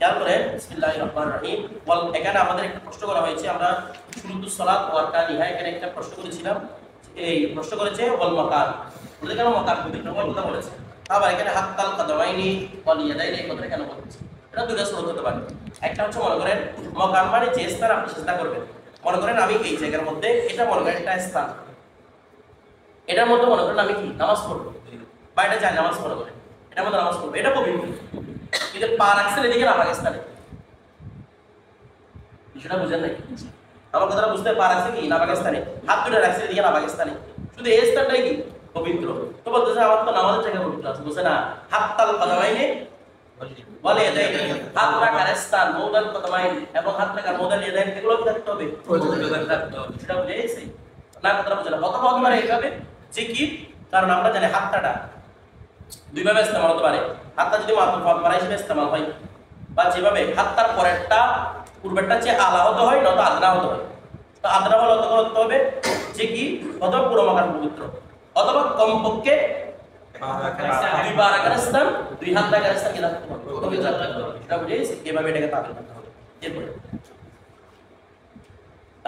খেয়াল করেন বিসমিল্লাহির রহমানির রহিম। ওয়াল এখানে আমাদের একটা প্রশ্ন করা হয়েছে, আমরা শুরুতুস সালাত ওয়া আরকানিহা এখানে একটা প্রশ্ন করেছিলাম, এই প্রশ্ন করেছে ওয়াল মাকান, বলতে কেন মাকান পবিত্র হওয়ার কথা বলেছে। আবার এখানে হাত্তাল কাদামাইনি ওয়াল ইয়াদাইনি এই কথাটা কেন বলেছে, এটা দুইটা সুরত হতে পারে। একটা হচ্ছে মনে করেন মাকান মানে যে স্থান আপনি সিজদা করবেন, মনে করেন আমি এই জায়গার মধ্যে, এটা মনে করেন একটা স্থান, এটার মধ্যে মনে করেন আমি কি নামাজ পড়বো বা এটা চাই নামাজ মনে করেন এটার মধ্যে নামাজ পড়বো, এটা পবিত্র। কিন্তু পা রাখছেন এদিকে না পাকিস্তানে, বিষয়টা বুঝেন নাকি? আমার কথাটা বুঝতে, পা রাখছে কি না পাকিস্তানে, হাত দুটো রাখছে এদিকে না পাকিস্তানে, শুধু এই স্থানটাই কি পবিত্র। তো বলতেছে আমার তো নামাজের জায়গা পবিত্র আছে, বুঝছে না? হাত তাল কাদামাইনে বলে এটাই হাত রাখার স্থান মৌদাল কাদামাইন এবং হাত রাখার মৌদাল ইয়াদাইন এগুলো কি থাকতে হবে? থাকতে হবে। সেটা বুঝে গেছে না? কথাটা বুঝে না? অথবা হতে পারে এইভাবে যে কি, কারণ আমরা জানি হাতটা দুইভাবে ইস্তেমাল হতে পারে। হাতটা যদি মাত্র ফাতমারা হিসেবে ইস্তেমাল হয়, বা যেভাবে হাতটার পরেরটা পূর্বেরটা চেয়ে আলা হতে হয়, নয়তো আদনা হতে হয়। তো আদনা হলে অত করতে হবে যে কি, অথবা পুরো মাকান পবিত্র, অথবা কমপক্ষে দুইবার রাখার স্থান, দুই হাত রাখার স্থান কি রাখতে হবে? পবিত্র রাখতে হবে। সেটা বুঝে গেছি? এভাবে এটাকে তাবিল করতে হবে। এরপরে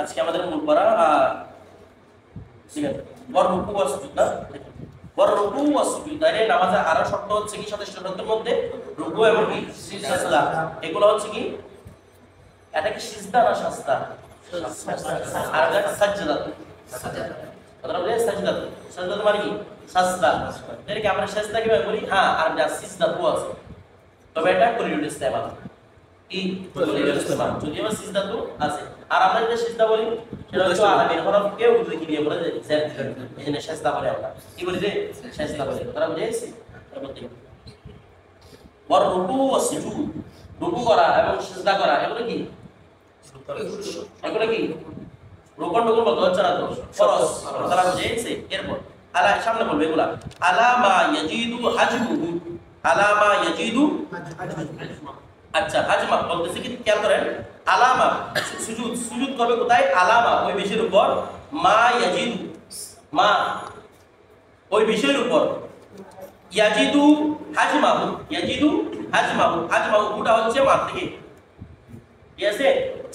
আজকে আমাদের মূল পড়া ঠিক আছে, বড় রুকু ওয়া সুজুদ না, বড় রুকু ওয়া সুজুদ এর নামাজে আরো শর্ত হচ্ছে কি, সদস্য শর্তের মধ্যে রুকু এবং কি সিজদা, এগুলো হচ্ছে কি, এটা কি সিজদা না শাস্তা? আর এটা সাজদা, কথাটা বুঝে? সাজদা, সাজদা মানে কি সাজদা, এটাকে আমরা সাজদা কিভাবে বলি? হ্যাঁ, আর যা সিজদা তো আছে, তবে এটা কুলিউল ইস্তেমাল, কি কুলিউল ইস্তেমাল, যদিও সিজদা তো আছে। আর আমরা যেটা সিজদা বলি সেটা হচ্ছে আরবির হরফ কেউ উর্দু দিয়ে বলে যে এখানে সাজদা বলে, আমরা কি বলি যে সাজদা বলি। কথাটা বুঝে গেছি? ওয়ার রুকু ওয়া সুজুদ, রুকু করা এবং সিজদা করা এগুলো কি? এগুলো কি রুকন টুকুন বলতে হচ্ছে না তো, ফরজ। কথাটা বুঝে গেছি? এরপর আলা সামনে বলবে এগুলা, আলামা ইয়াজিদু হাজমুহু, আলামা ইয়াজিদু আচ্ছা হাজমা বলতেছে কি, খেয়াল করেন, আলামা সুজুদ, সুজুদ করবে কোথায়? আলামা ওই বিষয়ের উপর, মা ইয়াজিদু মা ওই বিষয়ের উপর, ইয়াজিদু হাজমাহু, ইয়াজিদু হাজমাহু, হাজমাহু ওটা হচ্ছে মা থেকে, ঠিক আছে?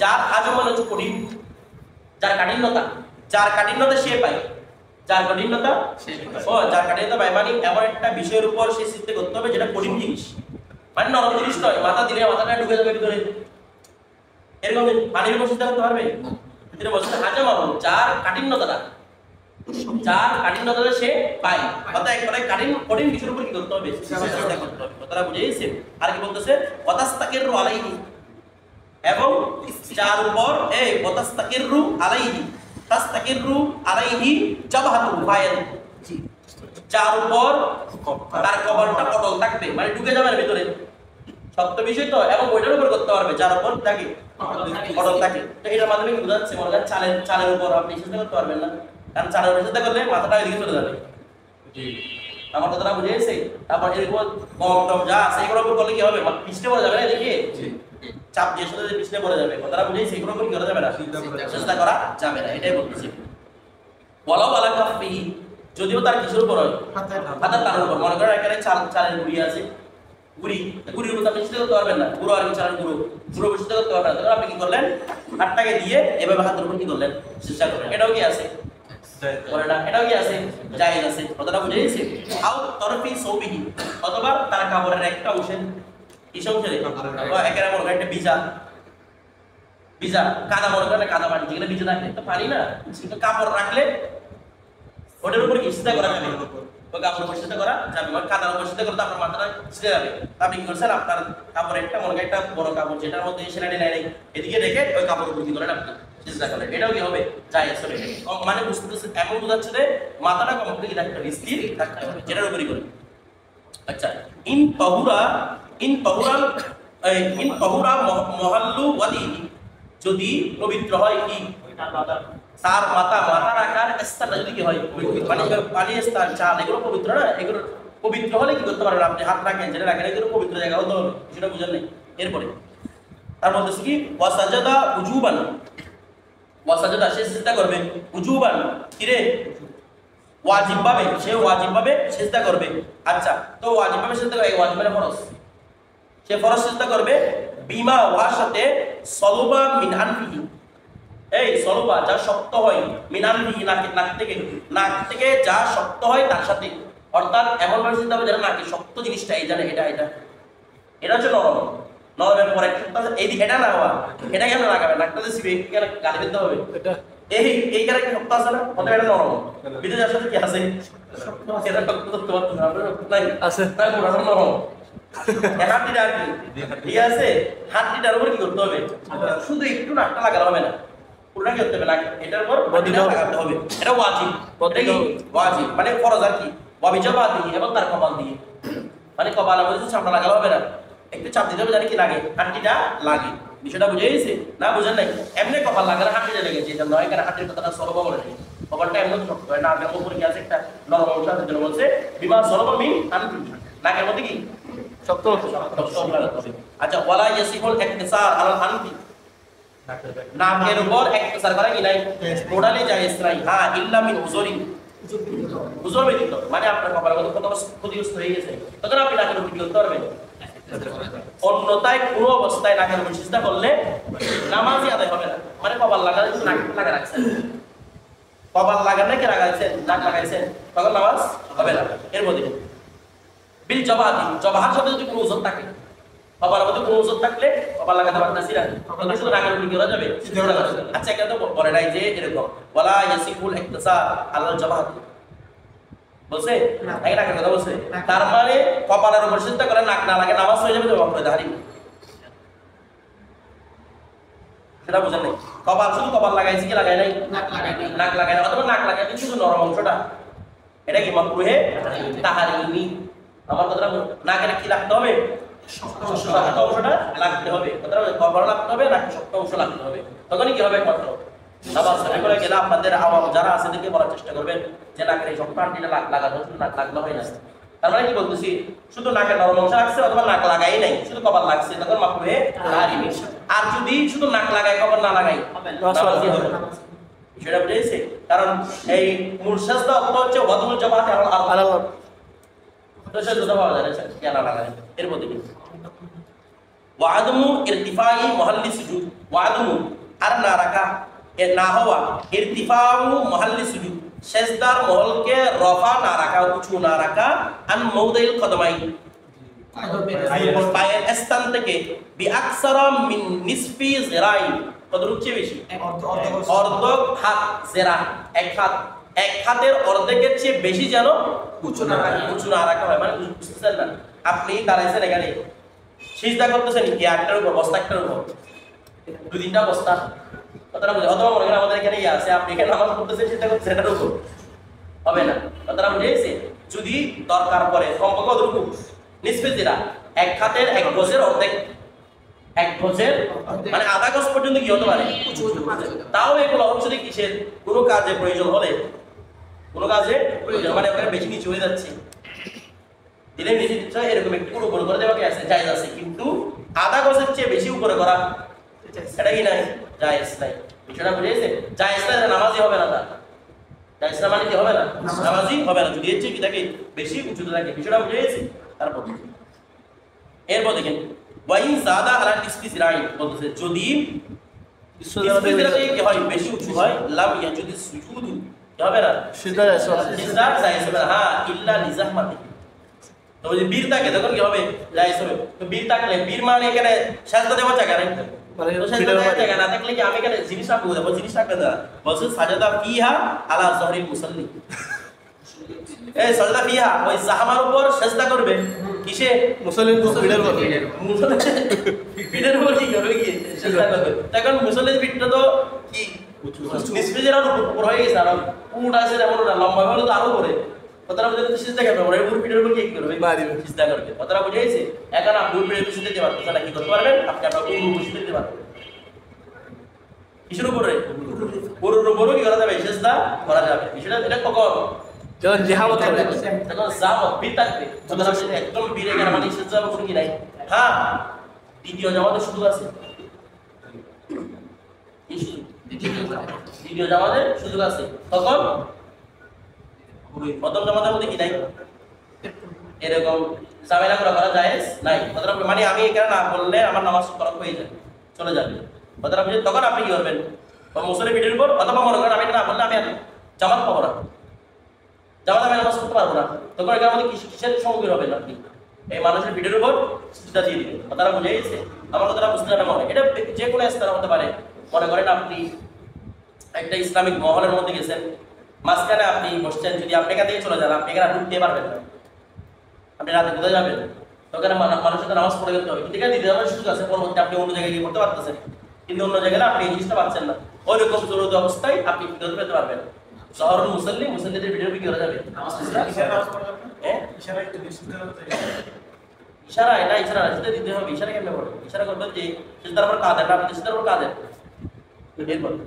যার হাজম মানে হচ্ছে কঠিন, যার কাঠিন্যতা, যার কাঠিন্যতা সে পায়, যার কাঠিন্যতা ও যার কাঠিন্যতা পায় মানে এমন একটা বিষয়ের উপর সে চিন্তা করতে হবে যেটা কঠিন জিনিস, মানে নরম জিনিস নয়, মাথা দিলে মাথাটা ঢুকে যাবে ভিতরে, এরকম পানির উপর চিন্তা করতে পারবে? এটা বলছে হাজমাহু, যার কাঠিন্যতা, যার কাঠিন্যতা সে পায়, অর্থাৎ একবারে কঠিন বিষয়ের উপর কি করতে হবে? চিন্তা করতে হবে। কথাটা বুঝে গেছে? আর কি বলতেছে? ওয়াতাস্তাকিরু আলাইহি, এবং যার উপর এই ওয়াতাস্তাকিরু আলাইহি, তাস্তাকিরু আলাইহি জাবহাতু ফাইল, যার উপর তার কপালটা অটল থাকবে, মানে ঢুকে যাবে ভিতরে, সত্য বিষয় তো, এবং ওইটার উপর করতে পারবে যার উপর থাকে অটল থাকে। তো এটার মাধ্যমে কি বোঝাচ্ছে? মনে করেন চালের উপর আপনি চিন্তা করতে পারবেন না, কারণ চালের উপর চিন্তা করলে মাথাটা এদিকে চলে যাবে। আমার কথাটা বুঝে গেছে? তারপর এরপর কম টম যা আছে এগুলোর উপর করলে কি হবে? পিছনে পড়ে যাবে না, এদিকে চাপ দিয়ে সাথে পিছনে পড়ে যাবে। কথাটা বুঝে গেছে? এগুলোর উপর কি করা যাবে না, চিন্তা করা যাবে না, এটাই বলতেছি। ওয়ালাউ আলা কাফিহি, যদিও তার কিছুর উপর হয়, হাতের তার উপর, মনে করেন এখানে চালের গুঁড়ি আছে, গুঁড়ির উপর আপনি চিন্তা করতে পারবেন না, গুঁড়ো আর কি চালের গুঁড়ো চিন্তা করতে পারবেন না, তখন আপনি কি করলেন? হাতটাকে দিয়ে এভাবে হাতের উপর কি করলেন? চেষ্টা করলেন। এটাও কি আছে? এটাও কি আছে? জায়েজ আছে। কথাটা বুঝে গেছে? আও তরফি সৌবিহি, অথবা তার কাপড়ের একটা অংশে, কি অংশে? একেবারে মনে করেন একটা ভিজা কাদা, মনে করেন কাদা পানি, যেখানে ভিজে থাকে তো পানি না, কাপড় রাখলে ওটার উপর কি চিন্তা করা যাবে? ওই কাপড় উপর চিন্তা করা যাবে, মানে কাদার উপর চিন্তা করতে আপনার মাথাটা ছিঁড়ে যাবে। আপনি কি করছেন? আপনার কাপড় একটা মনে করেন একটা বড় কাপড়, যেটার মধ্যে সেলাইনি নাই, এদিকে রেখে ওই কাপড় উপর কি করেন আপনি চিন্তা করেন, এটাও কি হবে? জায়েজ হবে। মানে বুঝতেছে, এমন বোঝাচ্ছে যে মাথাটা কমপ্লিট থাকতে হবে, স্থির থাকতে হবে, যেটার উপরই করে। আচ্ছা, ইন তাহুরা মহাল্লু ওয়াদি, যদি পবিত্র হয় কি তার মাথা রাখার স্থানটা যদি কি হয় পানি স্থান, চাল, এগুলো পবিত্র না, এগুলো পবিত্র হলে কি করতে পারবেন? আপনি হাত রাখেন, যেটা রাখেন এগুলো পবিত্র জায়গা হতে হবে, সেটা বুঝেন নাই? এরপরে তার বলতেছে কি ওয়াসাজাদা উজুবান, ওয়াসাজাদা সে সিজদা করবে, উজুবান কিরে ওয়াজিব ভাবে, সে ওয়াজিব ভাবে সিজদা করবে। আচ্ছা, তো ওয়াজিব ভাবে সিজদা করে, ওয়াজিব মানে ফরজ, সে ফরজ সিজদা করবে, বিমা ওয়ার সাথে সলবা মিন আনফিহি, এই সলবা যা শক্ত হয়, মিন আনফিহি নাক থেকে যা শক্ত হয় তার সাথে, অর্থাৎ এমন ভাবে চিন্তা হবে যেন নাকি শক্ত জিনিসটা এই জানে এটা হচ্ছে নরম, নরমের পরে এইদিকে এটা না হওয়া, এটা কেন লাগাবে নাকটা যে সিবে গালি দিতে হবে, এই কারণে একটা শক্ত আছে না, অথবা এটা নরম বিদেশের সাথে কি আছে এটা শক্ত করতে নাই আছে তাই পুরো নরম হাড্ডিটা আর কি ঠিক আছে, হাড্ডিটার উপর কি করতে হবে, শুধু একটু নাকটা লাগানো হবে না, পুরোটা কি করতে হবে, নাক এটার উপর লাগাতে হবে, এটা ওয়াজিব, এটা কি ওয়াজিব মানে ফরজ আর কি, ওয়াবিজাবা দিয়ে এবং তার কপাল দিয়ে, মানে কপালের মধ্যে চামড়া লাগানো হবে না, একটু চাপ দিতে হবে জানি কি লাগে, হাড্ডিটা লাগে, বিষয়টা বুঝে গেছে না, বুঝেন নাই, এমনি কপাল লাগালে হাড্ডিটা লেগেছে, এটা নয় কারণ হাড্ডির কথাটা সলবা বলে নাই, কপালটা এমন শক্ত হয় না, নাকের উপর কি আছে একটা নরম অংশ আছে, জন্য বলছে বিমা সলবা মিন আনফি, নাকের মধ্যে কি শক্ত লাগাতে হবে। আচ্ছা ওয়ালা ইয়াসিফুল ইকতিসার আলাল আনফি, নাকের উপর ইকতিসার করা কি নাই, টোটালি জায়েজ নাই, হ্যাঁ ইল্লা মিন উযুরি, উযুর ব্যতীত, মানে আপনার কপালের মধ্যে কত ক্ষতিগ্রস্ত হয়ে গেছে তখন আপনি নাকের উপর কি করতে পারবেন, অন্যথায় কোনো অবস্থায় নাকের উপর সিজদা করলে নামাজই আদায় হবে না, মানে কপাল লাগালে নাক লাগা রাখছেন, কপাল লাগান নাকি লাগাইছেন, নাক লাগাইছেন, তখন নামাজ হবে না। এর মধ্যে বিল জবাহাতি, জবাহার সাথে যদি কোনো ওজন থাকে, কপালের মধ্যে কোনো ওজন থাকলে কপাল লাগাতে পারতেছি না, তখন শুধু নাকের উপর কি করা যাবে, আচ্ছা এটা তো বলে নাই যে এরকম ওয়ালা ইয়াসিফুল ইকতিসার আলাল জবাহাতি বলছে নাকি নাকের কথা বলছে, তার মানে কপালের উপর সিজদা করে নাক না লাগে নামাজ হয়ে যাবে তো বক্তব্য দাঁড়ি, সেটা বুঝেন নাই, কপাল শুধু কপাল লাগাইছে কি লাগাই নাই, নাক লাগাই না, অথবা নাক লাগাই শুধু নরম অংশটা, এটা কি মাকরুহে তাহরিমি, আমার কথাটা নাকের কি লাগতে হবে, শক্ত অংশটা লাগতে হবে, কথাটা কপাল লাগতে হবে নাকি শক্ত অংশ লাগতে হবে, তখনই কি হবে একমাত্র নামাজ হবে। করে গেলে আপনাদের আওয়াম যারা আছে দেখে বলার চেষ্টা করবেন যে নাকের এই শক্ত আন্টিটা লাগানো নাক লাগলো হয় না, তার মানে কি বলতেছি শুধু নাকের নরম অংশ লাগছে অথবা নাক লাগাই নাই শুধু কপাল লাগছে, তখন মাকরুহে তাহরিমি, আর যদি শুধু নাক লাগাই কপাল না লাগাই নামাজই হবে না, সেটা বুঝেছে, কারণ এই মুরসাজদা অর্থ হচ্ছে ওয়াদুল জামাত আলাল তো সে দুটো পাওয়া যায় না কেন লাগাই, এর মধ্যে কি ওয়াদমু ইরতিফাই মুহাল্লি সুজুদ, ওয়াদমু আর না রাখা, এর না হওয়া, ইরতিফাউ মুহাল্লি সুজুদ সিজদার মহলকে রফা না রাখা, উঁচু না রাখা, আন মাউদাইল কদমাই পায়ের স্থান থেকে বি আকসারা মিন নিসফি জিরাই, কত রুচে বেশি অর্ধেক হাত, জেরা এক হাতের অর্ধেকের চেয়ে বেশি যেন উঁচু না রাখা হয়, মানে বুঝতেছেন না, আপনি দাঁড়াইছেন এখানে সিজদা করতেছেন কি একটার উপর বস্তা, একটার উপর দুই তিনটা বস্তা, কথাটা বুঝে, অথবা মনে করেন আমাদের এখানে আছে আপনি এখানে নামাজ পড়তেছেন সিজদা করতেছেন এটার উপর হবে না, কথাটা বুঝেছে, যদি দরকার পড়ে কমপক্ষে কতটুকু নিসফে জিরা, এক হাতের এক গজের অর্ধেক, এক গজের মানে আধা গজ পর্যন্ত কি হতে পারে, তাও এগুলো হচ্ছে কিসের, কোনো কাজে প্রয়োজন হলে, কোনো কাজে প্রয়োজন মানে ওখানে বেশি নিচু হয়ে যাচ্ছে দিলে নিচে দিচ্ছে, এরকম একটু উপরে করে দেওয়া কি আছে জায়েজ আছে, কিন্তু আধা গজের চেয়ে বেশি উপরে করা সেটা কি নাই, জায়েজ নাই, বিষয়টা বুঝেছে, জায়েজ না নামাজই হবে না, তার জায়েজ না মানে কি হবে না, নামাজই হবে না, যদি এর চেয়ে কি থাকে বেশি উঁচুতে থাকে, বিষয়টা বুঝেছে। তারপর এরপর দেখেন ওয়াইন জাদা আলা নিসফি জিরাই, বলতেছে যদি নিসফি জিরাই কি হয় বেশি উঁচু হয়, লাম ইয়াজুদি সুজুদু কি হবে না, সিজদা জায়েজ হবে না, হ্যাঁ ইল্লা লিজাহমাতি, তো যদি বীর থাকে তখন কি হবে, জায়েজ হবে, তো বীর থাকলে বীর মানে এখানে সিজদা দেওয়ার জায়গা নাই, মানে সিজদা দেওয়ার জায়গা না থাকলে কি আমি এখানে জিনিস রাখবো, জিনিস রাখবে না, বলছে সাজাদা ফিহা আলা যহরিল মুসাল্লি, এই সাজদা ফিহা ওই জাহামার উপর সিজদা করবে, কিসে, মুসল্লির পিঠের উপর, পিঠের উপর কি করবে, কি সিজদা করবে, তখন মুসল্লির পিঠটা তো কি নিসফে জিরার উপর হয়ে গেছে, আর উট আছে যেমন ওটা লম্বা হলে তো আরো করে, কথাটা বুঝে তো সিজদা করবে, ওর উপর পিঠের উপর কি করবে, সিজদা করবে, কথাটা বুঝে গেছে, এখন আপনি পিঠের উপর সিজদা দিতে পারতেছেন না, কি করতে পারবেন, আপনি আপনার উপর সিজদা দিতে পারবেন, কিসের উপরে, পুরোর উপরও কি করা যাবে, সিজদা করা যাবে, বিষয়টা এটা কখন যখন জিহামত হবে, তখন জামাত বীর থাকবে, তখন আপনি একদম বীরে গেলে মানে সিজদা করবেন কি নাই, হ্যাঁ দ্বিতীয় জামাতের সুযোগ আছে, দ্বিতীয় জামাতের সুযোগ আছে, তখন প্রথম জামাতের মধ্যে কি নাই, এরকম ঝামেলা করা জায়েজ নাই। কথাটা মানে আমি এখানে না বললে আমার নামাজ ফরজ হয়ে যাবে, চলে যাবে। কথাটা বুঝে তখন আপনি কি করবেন? মুসল্লি ভিডিওর উপর অথবা মনে করেন আমি এটা না বললে আমি জামাত পাবো না, জামাত আমি নামাজ পড়তে পারবো না, তখন এখানে আমাদের কিসের সম্মুখীন হবেন আপনি? এই মানুষের ভিডিওর উপর সিজদা দিয়ে দিবেন। কথাটা বুঝে গেছে? আমার কথাটা বুঝতে না মনে, এটা যে কোনো স্তরে হতে পারে। মনে করেন আপনি একটা ইসলামিক মহলের মধ্যে গেছেন, মাঝখানে আপনি বসছেন, যদি আপনি এখান থেকে চলে যান আপনি এখানে ঢুকতে পারবেন না, আপনি রাতে কোথায় যাবেন? ওখানে মানুষের তো নামাজ পড়ে যেতে হবে, কিন্তু এখানে দিতে যাওয়ার সুযোগ আছে, পরবর্তী আপনি অন্য জায়গায় গিয়ে পড়তে পারতেছেন, কিন্তু অন্য জায়গায় আপনি এই জিনিসটা পাচ্ছেন না। ওই রকম জরুরি অবস্থায় আপনি ফিরত পেতে পারবেন। শহরের মুসল্লিদের ভিডিও কি করা যাবে? ইশারা, এটা ইশারা সেটা দিতে হবে। ইশারা কেমনে বলে? ইশারা করবেন যে সিজদার উপর কাঁধেন না, আপনি সিজদার উপর কাঁধেন।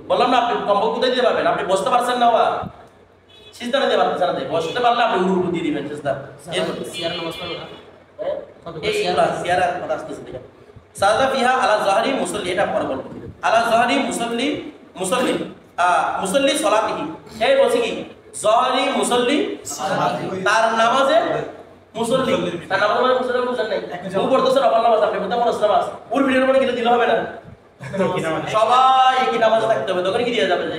বললাম না আপনি কম্বল কোথায় দিতে পারবেন? আপনি বসতে পারছেন না, ওয়া সিজদা দিতে পারছেন না, বসতে পারলে আপনি উড়ু দিয়ে দিবেন সিজদা। সিয়ারা নামাজ পড়ো না, এই সিয়ারা কথা আসতেছে দেখেন। সাদা ফিহা আলা যাহরি মুসল্লি, এটা পরে বলবো। আলা যাহরি মুসল্লি মুসল্লি সালাতিহি, এই বলছি কি যাহরি মুসল্লি তার নামাজে মুসল্লি, তার নামাজ মানে মুসল্লি বুঝেন নাই? ও পড়তেছে নফল নামাজ, আপনি কোথায় পড়ছেন নামাজ? ওর ভিডিওর মধ্যে গেলে দিলে হবে না, সবাই একই নামাজে থাকতে হবে, তখন কি দিয়ে যাবে? যে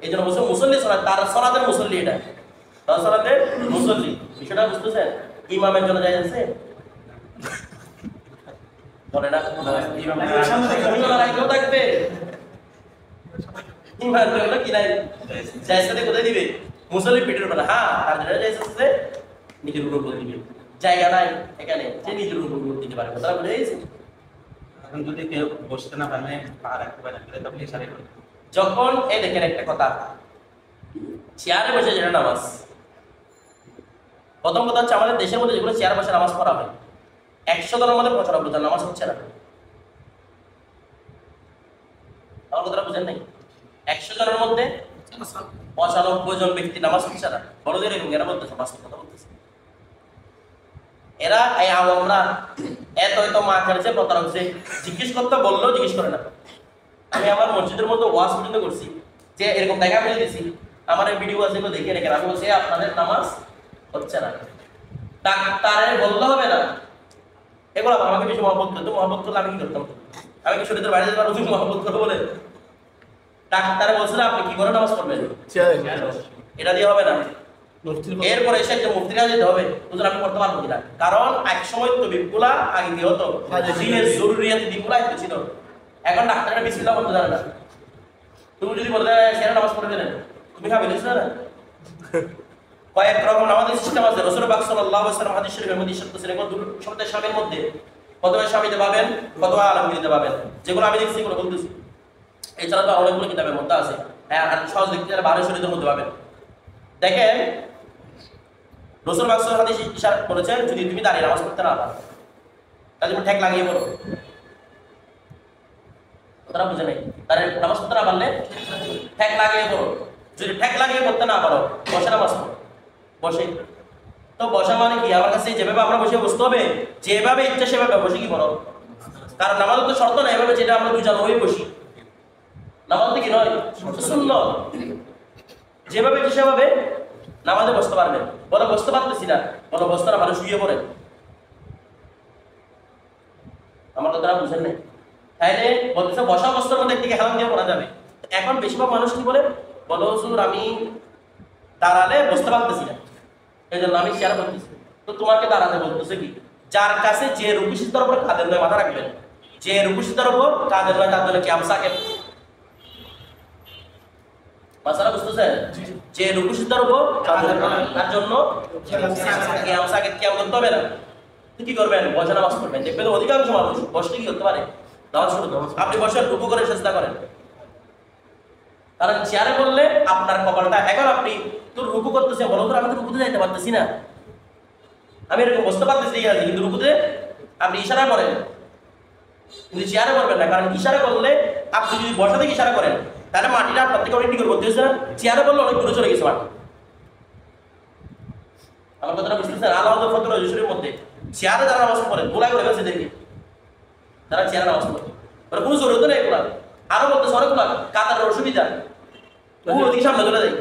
এই জন্য বলছে মুসল্লি সালাত, তার সালাতের মুসল্লি, এটা তার সালাতের মুসল্লি। বিষয়টা বুঝতেছেন? ইমামের জন্য যাই আছে বলে না, ইমাম থাকবে, ইমামের জন্য কি নাই জায়সাতে কোথায় দিবে? মুসল্লি পিঠের উপর। হ্যাঁ, তার জন্য জায়সাতে নিজের উপর দিবে, জায়গা নাই এখানে, সে নিজের উপর দিতে পারে। কথা বুঝে গেছে? এখন যদি কেউ বসতে না পারে, পা রাখতে পারে, তখন ইশারা করে। যখন এই দেখেন একটা কথা, চেয়ারে বসে যেটা নামাজ, প্রথম কথা হচ্ছে আমাদের দেশের মধ্যে যেগুলো চেয়ারে বসে নামাজ পড়া হয় 100 জনের মধ্যে 95 জন নামাজ হচ্ছে না। আমার কথাটা বুঝেন নাই? 100 জনের মধ্যে 95 জন ব্যক্তি নামাজ হচ্ছে না। বড়দের এরকম এরা বলতেছে, বাস্তব কথা বলতেছে। এরা আমরা এত হয়তো মা খেলেছে, প্রতারক হচ্ছে, জিজ্ঞেস করতে বললেও জিজ্ঞেস করে না। আমি আমার মসজিদের মধ্যে ওয়াজ পর্যন্ত করছি, যে এরকম দেখা ফেলে দিছি, আমার এই ভিডিও আছে দেখে রেখে, আমি বলছি আপনাদের নামাজ হচ্ছে না, ডাক্তারে বললে হবে না। এগুলো আমাকে বেশি মহব্বত করতো, মহব্বত করলে আমি কি করতাম? আমি কি শরীরের বাইরে যেতে পারবো মহব্বত করবো বলে? ডাক্তারে বলছিল আপনি কি করে নামাজ পড়বেন, এটা দিয়ে হবে না। এরপরে এসে একটা মুফতিরা যেতে হবে, বুঝলেন? আমি করতে পারবো কিনা, কারণ এক সময় তো বিপুলা আগে কি হতো, দিনের জরুরিয়াত বিপুলাই ছিল। এখন ডাক্তাররা বিসমিল্লাহ বলতে জানে না। তুমি যদি বলতে সেরা নামাজ পড়ে দিলেন, তুমি খাবে না? কয়েক রকম আমাদের সিস্টেম আছে। রাসূল পাক সাল্লাল্লাহু আলাইহি ওয়াসাল্লাম হাদিস শরীফের মধ্যে ইরশাদ করেছেন, দুটো শব্দের স্বামীর মধ্যে কতবার স্বামীতে পাবেন, কতবার আলমগীরিতে পাবেন, যেগুলো আমি দেখছি এগুলো বলতেছি। এছাড়া তো অনেকগুলো কিতাবের মধ্যে আছে, হ্যাঁ, আর সহজ দেখতে গেলে 12 শরীরের মধ্যে পাবেন। দেখেন রাসূল পাক সাল্লাল্লাহু আলাইহি ওয়াসাল্লাম হাদিসে ইরশাদ করেছেন, যদি তুমি দাঁড়িয়ে নামাজ পড়তে না পারো তাহলে তুমি ঠেক লাগিয়ে পড়ো। কথাটা বুঝে নাই? দাঁড়িয়ে নামাজ পড়তে না পারলে ঠেক লাগিয়ে পড়ো। যদি ঠেক লাগিয়ে পড়তে না পারো, বসে নামাজ পড়ো। বসে তো বসা মানে কি? আমার কাছে যেভাবে আমরা বসে বসতে হবে, যেভাবে ইচ্ছা সেভাবে বসে কি বলো, কারণ নামাজ তো শর্ত না এভাবে যেটা আমরা দুজন হয়ে বসি, নামাজ তো কি নয় সুন্নাত, যেভাবে ইচ্ছা সেভাবে নামাজে বসতে পারবেন। বলো বসতে পারতেছি না, বলো বসতে না ভালো শুয়ে পড়ে। আমার কথাটা বুঝেন নাই? তাইলে বলতেছে বসা অবস্থার মধ্যে একদিকে হেলান দিয়ে পড়া যাবে। এখন বেশিরভাগ মানুষ কি বলে, বলো হুজুর আমি দাঁড়ালে বসতে পারতেছি না, এই জন্য আমি শেয়ার করতেছি। তো তোমাকে দাঁড়াতে বলতেছে কি? যার কাছে যে রুকু সিজদার উপর কাঁধের নয়, মাথা রাখবেন, যে রুকু সিজদার উপর কাঁধের নয় তার জন্য কিয়াম সাকিব। মাসালা বুঝতেছেন? যে রুকু সিজদার উপর কাঁধের নয় তার জন্য কিয়াম সাকিব, কিয়াম করতে হবে না। তো কি করবেন? বসে নামাজ পড়বেন। দেখবেন অধিকাংশ মানুষ বসে কি করতে পারে, নামাজ পড়তে। আপনি বসে রুকু করে সিজদা করেন, কারণ চেয়ারে করলে আপনার কপালটা, এখন আপনি তোর রুকু করতেছে, বলো তো আমি তো রুকুতে যাইতে পারতেছি না, আমি এরকম বসতে পারতেছি ঠিক আছে, কিন্তু রুকুতে আপনি ইশারা করেন, কিন্তু চেয়ারে করবেন না। কারণ ইশারা করলে আপনি যদি বসা থেকে ইশারা করেন তাহলে মাটিটা আপনার থেকে অনেক দিকে করতে হচ্ছে না, চেয়ারে করলে অনেক দূরে চলে গেছে মাটি। আমার কথাটা বুঝতেছেন? আল্লাহ ফতর রজুরের মধ্যে চেয়ারে যারা নামাজ পড়েন গোলায় করে গেছে দেখি, যারা চেয়ারে নামাজ পড়ে ওরা কোনো জরুরত নেই গোলা। আরো বলতেছে অনেক গোলা কাতারের অসুবিধা, ওদিকে সামনে চলে যায়।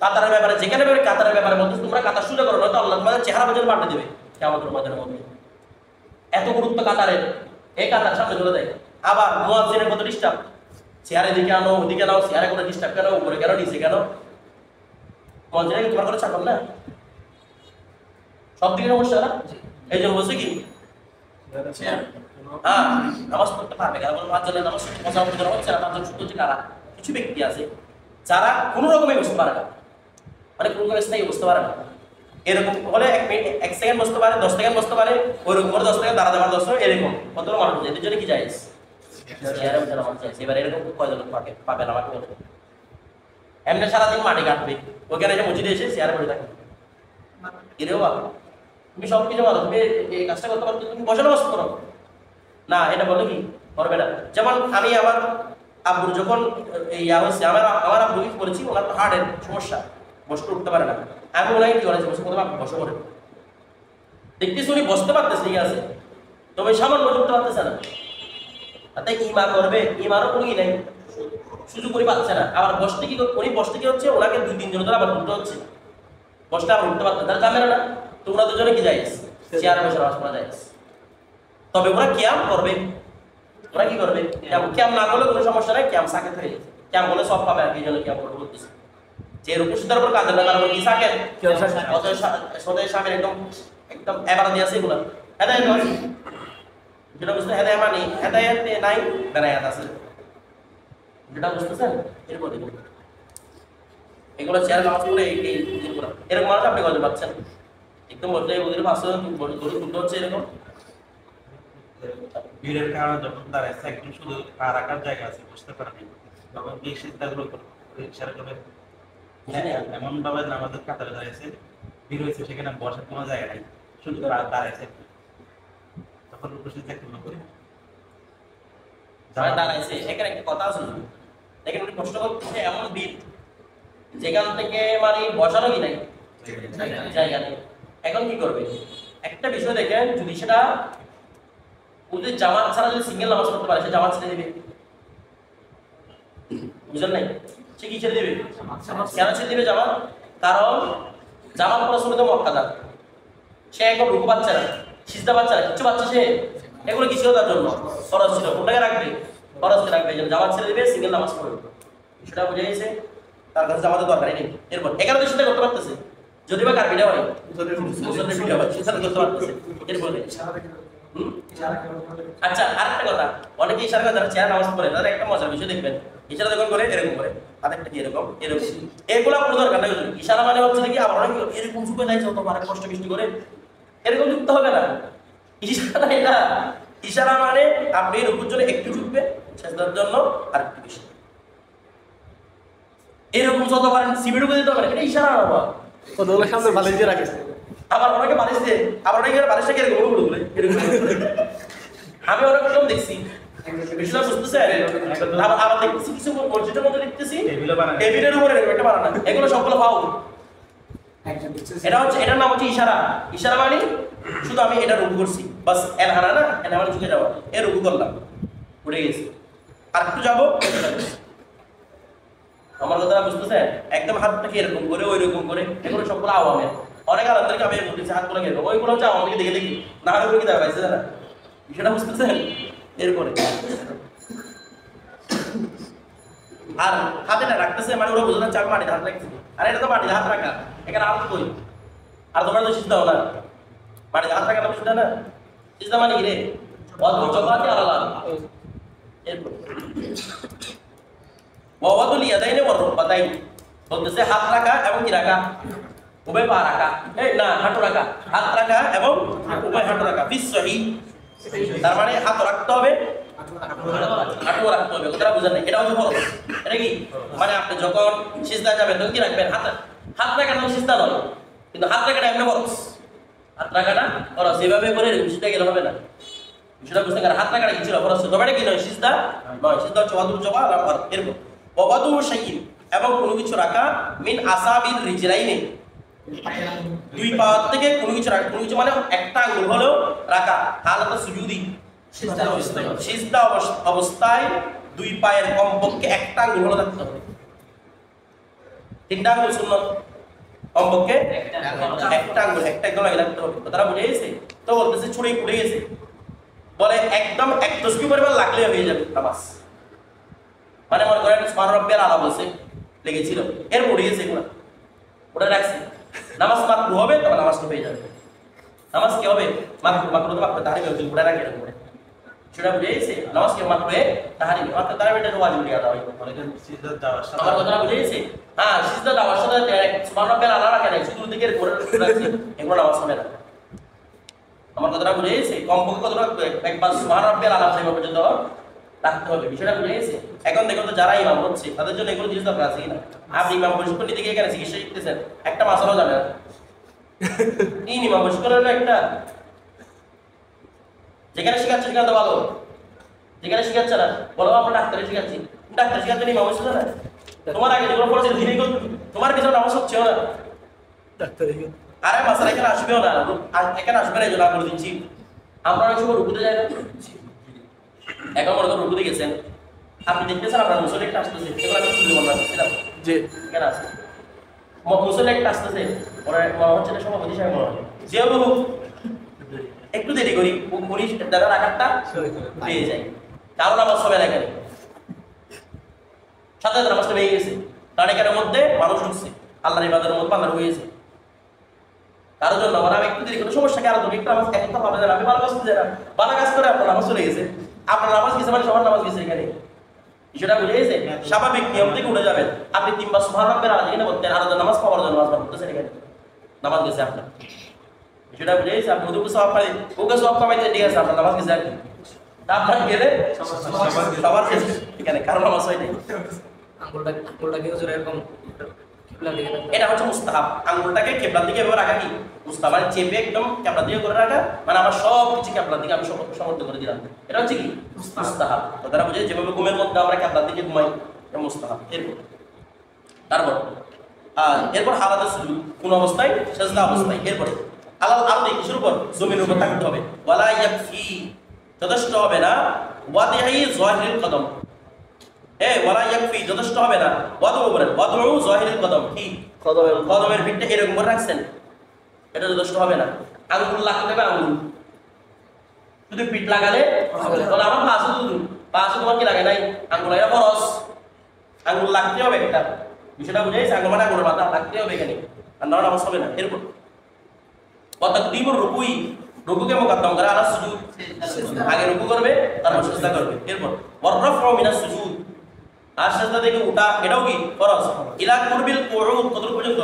কাতারের ব্যাপারে যেখানে কাতারের ব্যাপারে বলতে তোমরা কাতার সোজা করো, নয়তো আল্লাহ তোমাদের চেহারা পর্যন্ত পাল্টে দেবে কিয়ামতের ময়দানের মধ্যে। এত গুরুত্ব কাতারের, এই কাতার সামনে চলে দেয়। আবার মুয়াজ্জিনের কত ডিস্টার্ব, চেয়ারে দিকে আনো, ওদিকে নাও, চেয়ারে করে ডিস্টার্ব কেন, উপরে কেন, নিচে কেন? মুয়াজ্জিনের তোমার কোনো চাকর না, সব দিকে সমস্যা না। এই জন্য বলছে কি হ্যাঁ নামাজ পড়তে পারবে, কারণ পাঁচজনের নামাজ পড়তে হচ্ছে না, পাঁচজন শুধু হচ্ছে কারা, কিছু ব্যক্তি আছে যারা কোনো রকমই বুঝতে পারে না, মানে কোনো রকম স্থায়ী বুঝতে পারে না। এরকম হলে 1 মিনিট 1 সেকেন্ড বসতে পারে, 10 সেকেন্ড বসতে পারে, ওইরকম করে 10 সেকেন্ড দাঁড়াতে পারে, 10 সেকেন্ড, এরকম কত মানুষ। এদের জন্য কি জায়েজ? চেয়ারে বসে নামাজ জায়েজ। এবার এরকম কয়জন পাবে না আমাকে বলতে? এমনি সারাদিন মাটি কাটবে, ওখানে এসে মসজিদে এসে চেয়ারে বসে থাকবে, এরেও ভালো। তুমি সব কিছু ভালো, তুমি এই কাজটা করতে পারো, তুমি বসে নামাজ করো না, এটা বলে কি করবে না। যেমন আমি আমার আব্বুর যখন ইয়া হয়েছে, আমার আব্বুকে বলেছি ওনার তো হার্টের সমস্যা, বসে উঠতে পারে না। আমি ওনাকে কি করেছি, বসে প্রথমে বসে করে দেখতেছি উনি বসতে পারতেছে, ঠিক আছে, তবে সামান্য উঠতে পারতেছে না। তাই ইমা করবে, ইমারও কোনো ই নেই, সুযোগ করে পাচ্ছে না। আবার বসতে কি উনি বসতে কি হচ্ছে, ওনাকে 2-3 জন ধরে আবার উঠতে হচ্ছে, বসতে আবার উঠতে পারতেছে, তারা জানে না। তো ওরা দুজনে কি যাইস, চেয়ারে বসে নামাজ পড়া যাইস। তবে ওরা কিয়াম করবে, ওরা কি করবে, কিয়াম না করলে কোনো সমস্যা নাই, কিয়াম সাকেত হয়ে যাচ্ছে, কিয়াম বলে সব পাবে আর কি, জন্য কিয়াম করতে বলতেছে। যে রুকুশিদার উপর কাঁদে না, তার উপর কি সাকেত, সদাই সামের একদম একদম এবার দিয়ে আছে এগুলা হেদায়েত আছে, যেটা বুঝতে হেদায়েত মানে হেদায়েত নাই, বেনায়াত আছে, যেটা বুঝতেছেন এরপর দেখুন এগুলো চেয়ারে নামাজ পড়ে এরকম মানুষ আপনি কত পাচ্ছেন? একদম বলতে ওদের ভাষা তুলতে হচ্ছে এরকম ভিড়ের কারণে যখন দাঁড়াইছে একদম শুধু পা রাখার জায়গা আছে, বুঝতে পারেনি, তখন এই সিজদাগুলো ইশারা করে এমন ভাবে নামাজের কাতারে দাঁড়াইছে, ভিড় হয়েছে, সেখানে বসার কোনো জায়গা নাই, শুধু পা দাঁড়াইছে, তখন সিজদা কেমন করে দাঁড়াইছে। এখানে একটা কথা আছে, দেখেন উনি প্রশ্ন করতেছে এমন ভিড় যেখান থেকে মানে বসারও কি নাই জায়গা নেই, এখন কি করবে? একটা বিষয় দেখেন, যদি সেটা ওদের জামাত ছাড়া যদি সিঙ্গেল নামাজ পড়তে পারে, সে জামাত ছেড়ে দিবে, বুঝলেন নাই? সে কি ছেড়ে দিবে? কেন ছেড়ে দিবে জামাত? কারণ জামাত পড়া শুরু তো মক্কাদা, সে এখন রুকু পাচ্ছে না, সিজদা পাচ্ছে না, কিচ্ছু পাচ্ছে, সে এগুলো কি ছিল তার জন্য? ফরজ ছিল, কোনটাকে রাখবে? ফরজকে রাখবে, যেন জামাত ছেড়ে দিবে, সিঙ্গেল নামাজ পড়বে, সেটা বুঝে গেছে, তার কাছে জামাতের দরকারই নেই। এরপর এখানে তো সেটা করতে পারতেছে, যদি বা কার ভিডিও হয়, মুসলিমের ভিডিও হয়, সেটা করতে পারতেছে। এরপরে আচ্ছা আরেকটা কথা, অনেকে ইশারা করে যারা চেয়ার নামাজ পড়ে, তাদের একটা মজার বিষয় দেখবেন, ইশারা যখন করে এরকম করে, আরেকটা কি এরকম এরকম, এগুলো কোনো দরকার নেই। ইশারা মানে হচ্ছে কি, আবার অনেকে এরকম ঝুঁকে যাইছে, অত অনেক কষ্ট বৃষ্টি করে, এরকম যুক্ত হবে না। ইশারা এটা, ইশারা মানে আপনি রুকুর জন্য একটু ঝুঁকবে, সেজদার জন্য আরেকটু বেশি, এরকম যত পারেন সিমেন্ট করে দিতে হবে, এটা ইশারা না। কতগুলো সামনে বালিশ দিয়ে রাখে, আবার অনেকে বালিশ দিয়ে, আবার অনেকে বালিশটাকে এরকম করে এরকম। আমি অনেক রকম দেখছি, বিষয়টা বুঝতেছে। আবার দেখতেছি কিছু মসজিদের মধ্যে দেখতেছি টেবিলের উপরে একটা বানানো, এগুলো সবগুলো ফাউল। এটা হচ্ছে, এটার নাম হচ্ছে ইশারা। ইশারা মানে শুধু আমি এটা রুকু করছি, বাস এলহানা না, এলহানা ঝুঁকে যাওয়া, এ রুকু করলাম, উঠে গেছি, আর একটু যাবো। আমার কথা বুঝতেছে? একদম হাতটাকে এরকম করে ওই রকম করে, এগুলো সবগুলো আওয়ামের। অনেক আলাদাকে আমি এরকম দিচ্ছি, হাতগুলো এরকম, ওইগুলো হচ্ছে আওয়ামকে দেখে দেখি, না হলে কি দেখা পাইছে না, সেটা বুঝতেছেন? এরপরে আর হাতেটা রাখতেছে, মানে ওরা বুঝে না চাপ মাটিতে হাত রাখছে, আর এটা তো মাটিতে হাত রাখা, এখানে হাত কই, আর তোমরা তো সিজদা না, মাটিতে হাত রাখা না, সিজদা না, সিজদা মানে কি রে? অদ্ভুত জগতে আলাদা। এরপরে ওয়াদুল ইয়াদাইনি ওয়ার রুকবাতাইন, বলতেছে হাত রাখা এবং কি রাখা, উভয় পা রাখা, এই না হাঁটু রাখা, হাত রাখা এবং উভয় হাঁটু রাখা, ফিস সহিহ, তার মানে হাত রাখতে হবে, হাঁটু রাখতে হবে, ওটা বুঝেন না, এটা হচ্ছে ফরজ। এটা কি মানে আপনি যখন সিজদা যাবেন তখন কি রাখবেন? হাত রাখাটা সিজদা নয়, কিন্তু হাত রাখাটা এমনি ফরজ, হাত রাখাটা ফরজ, এভাবে করে সিজদা গেলে হবে না, সেটা বুঝতে গেলে হাত রাখাটা কি ছিল? ফরজ। তবে এটা কি নয়, সিজদা নয়, সিজদা হচ্ছে ওয়াদুল জবা আর ফরজ। এরকম ওয়াদু শাইইন, এবং কোনো কিছু রাখা, মিন আসাবির রিজলাইনি, দুই পা থেকে কোনো কিছু রাখা, কোনো কিছু মানে একটা আঙ্গুল হলেও রাখা, হালাত সুজুদি, সিজদা অবস্থায় দুই পায়ের কমপক্ষে একটা আঙ্গুল হলো থাকতে হবে। তিনটা আঙ্গুল সুন্নত, কমপক্ষে একটা আঙ্গুল, একটা একদম আগে রাখতে হবে। তারা বুঝে গেছে? তো বলতেছে ছুরি ফুটে গেছে, বলে একদম এক তসবিহ পরিমাণ লাগলে হয়ে যাবে নামাজ। মানে মনে করেন সুবহান রাব্বিয়াল আলা বলছে, লেগেছিল, এর পড়ে গেছে এগুলা, ওটা রাখছে, নামাজ মাকরু হবে, তবে নামাজটা হয়ে যাবে। নামাজ কি হবে? মাকরু, মাকরু তো মাকরু তাহরিম হবে, ওটা রাখে এরকম করে। সেটা বুঝে গেছে? নামাজ কি মাকরু তাহরিম, মাকরু তাহরিম এটা ওয়াজিব আদা হয়। অনেকে সিজদা যাওয়ার সাথে আমার কথাটা বুঝে গেছে? হ্যাঁ, সিজদা দেওয়ার সাথে সুবহান রাব্বিয়াল আলা রাখে নাই, শুধু দিকের করে রাখছে, এগুলো নামাজ হবে না। আমার কথাটা বুঝে গেছে? কমপক্ষে কত রাখবে? একবার সুবহান রাব্বিয়াল আলা পর্যন্ত রাখতে হবে, বিষয়টা বুঝে গেছে? এখন দেখুন তো যারা ইমাম হচ্ছে তাদের জন্য এগুলো জিনিস দরকার আছে কিনা? আপনি ইমাম প্রশিক্ষণ নিতে গিয়ে এখানে চিকিৎসা শিখতেছেন, একটা মাসালাও জানে না, তিন ইমাম প্রশিক্ষণ হলো একটা, যেখানে শিখাচ্ছে সেখানে তো ভালো, যেখানে শিখাচ্ছে না বলো আমরা ডাক্তারে শিখাচ্ছি, ডাক্তার শিখাচ্ছেন ইমাম হচ্ছে না, তোমার আগে যেগুলো পড়েছে দিনই তোমার পিছনে নামাজ হচ্ছেও না, আরে মাসালা এখানে আসবেও না, এখানে আসবে না, এই জন্য বলে দিচ্ছি। আমরা অনেক সময় রুকুতে যাই না, এখন মনে করেন রুকুতে গেছেন, আপনি দেখতেছেন আপনার মুসল্লি একটা আসতেছে, এগুলো আমি তুলে বললাম ছিলাম যে কেন আসে মুসল্লি একটা আসতেছে, ওরা হচ্ছে না সভাপতি সাহেব মনে হয়, যেহেতু একটু দেরি করি, উনি দাদা রাখারটা পেয়ে যায়, কারণ আমার সবাই এখানে সাথে সাথে নামাজটা পেয়ে গেছে, কারণ এখানের মধ্যে মানুষ ঢুকছে, আল্লাহর ইবাদতের মধ্যে আল্লাহ হয়েছে, কারোর জন্য আমার আমি একটু দেরি করে সমস্যাকে আরো একটু নামাজ একটা ভাবে যান, আমি ভালো কাজ করতে যাই, ভালো কাজ করে আপনার নামাজ চলে গেছে, আপনার নামাজ গেছে মানে সবার নামাজ গেছে, এখানে বিষয়টা বুঝে গেছে? স্বাভাবিক নিয়ম থেকে উঠে যাবেন, আপনি তিনবার সুবহান রাব্বিয়াল আলা যেখানে বলতেন, আর নামাজ পাওয়ার জন্য নামাজ পড়তেছেন, এখানে নামাজ গেছে আপনার, বিষয়টা বুঝে গেছে? আপনি ওদের সব পাই, ওকে সব পাইতে ঠিক আছে, আপনার নামাজ গেছে আর কি, আপনার গেলে সবার গেছে এখানে, কারণ নামাজ হয় নাই। আঙ্গুলটাকে এরকম এটা হচ্ছে মুস্তাহাব, আঙ্গুলটাকে কিবলার দিকে এভাবে রাখা কি মুস্তাহাব, মানে চেপে একদম কিবলার দিকে করে রাখা, মানে আমার সব কিছু কিবলার দিকে আমি সমর্থ করে দিলাম, এটা হচ্ছে কি মুস্তাহাব। কথাটা বুঝে? যেভাবে ঘুমের মধ্যে আমরা কিবলার দিকে ঘুমাই, এটা মুস্তাহাব। এরপর হালাতে সুজুদ, কোন অবস্থায়? সাজদা অবস্থায়। এরপরে আলাল আরদি, কিসের উপর? জমিনের উপর থাকতে হবে। ওয়ালা ইয়াকফি, যথেষ্ট হবে না, ওয়াদিহি যাহিরুল কদম, ওয়ালা ইয়াকফি, যথেষ্ট হবে না, ওয়াদু বলেন, ওয়াদু যাহিরুল কদম, কি কদমের পিঠটা এরকম করে রাখছেন, এটা যথেষ্ট হবে না, আঙ্গুল লাগাতে হবে, আঙ্গুল শুধু পিঠ লাগালে বলে আমার পা শুধু, পা শুধু তোমার কি লাগে নাই, আঙ্গুল লাগা ফরজ, আঙ্গুল লাগতে হবে একটা, বিষয়টা বুঝে গেছে? আঙ্গুল মানে আঙ্গুলের মাথা লাগতে হবে এখানে, আর না নামাজ হবে না। এরপর তাকদীমুর রুকুই, রুকুকে মুকদ্দম করা, আলা সুজুদ, আগে রুকু করবে তারপর সিজদা করবে। এরপর ওয়ারফু মিনাস সুজুদ, আর সিজদা থেকে উঠা, এটাও কি ফরজ। ইলা কুরবিল কুউদ, কত পর্যন্ত?